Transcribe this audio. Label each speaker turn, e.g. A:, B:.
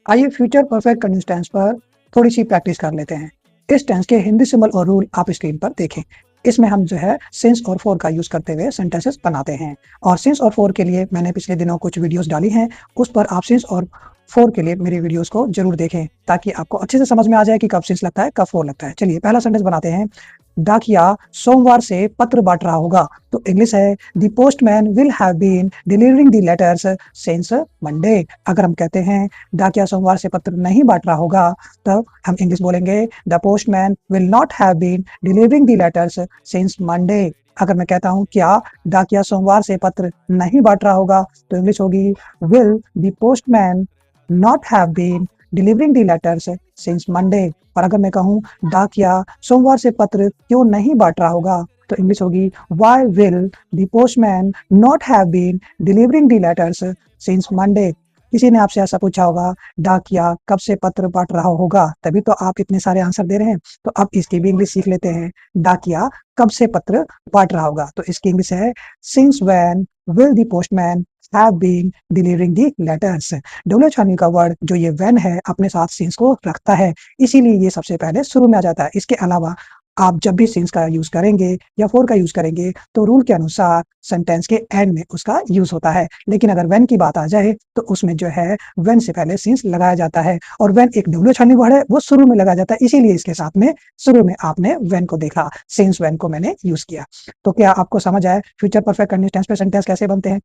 A: आइए future perfect continuous tense पर थोड़ी सी प्रैक्टिस कर लेते हैं। इस टेंस के हिंदी सिंबल और रूल आप स्क्रीन पर देखें। इसमें हम जो है सिंस और फॉर का यूज करते हुए सेंटेंसेस बनाते हैं। और सिंस और फॉर के लिए मैंने पिछले दिनों कुछ वीडियोस डाली हैं, उस पर आप सिंस और फॉर के लिए मेरी वीडियोस को जरूर देखें ताकि आपको अच्छे से समझ में आ जाए कि कब सिंस लगता है कब फॉर लगता है। चलिए पहला सेंटेंस बनाते हैं। डाकिया सोमवार से पत्र बांट रहा होगा। तो इंग्लिश है the postman will have been delivering the letters since Monday. अगर हम कहते हैं डाकिया सोमवार से पत्र नहीं बांट रहा होगा, तब हम इंग्लिश बोलेंगे the postman will not have been delivering the letters since Monday. अगर मैं कहता हूं क्या डाकिया सोमवार से पत्र नहीं बांट रहा होगा, तो इंग्लिश होगी will the postman not have been delivering the letters since Monday. और अगर मैं कहूं डाकिया सोमवार से पत्र क्यों नहीं बांट रहा होगा, तो इंग्लिश होगी why will the postman not have been delivering the letters since Monday. किसी ने आपसे ऐसा पूछा होगा डाकिया कब से पत्र बांट रहा होगा, तभी तो आप इतने सारे आंसर दे रहे हैं। तो अब इसकी भी इंग्लिश सीख लेते हैं। डाकिया कब से पत्र बांट रहा होगा, तो इसकी इंग्लिश है since when will the postman have been delivering the letters. WH का वर्ड जो ये व्हेन है अपने साथ सिंस को रखता है, इसीलिए ये सबसे पहले शुरू में आ जाता है। इसके अलावा आप जब भी सिंस का यूज करेंगे या फॉर का यूज करेंगे, तो रूल के अनुसार सेंटेंस के एंड में उसका यूज होता है। लेकिन अगर व्हेन की बात आ जाए, तो उसमें जो है व्हेन से पहले सिंस लगाया जाता है। और व्हेन एक डब्ल्यूएच वर्ड है, वो शुरू में लगाया जाता है, इसीलिए इसके साथ में शुरू में आपने व्हेन को देखा, सिंस व्हेन को मैंने यूज किया। तो क्या आपको समझ आया फ्यूचर परफेक्ट कंटिन्यूअस टेंस पे सेंटेंस कैसे बनते हैं?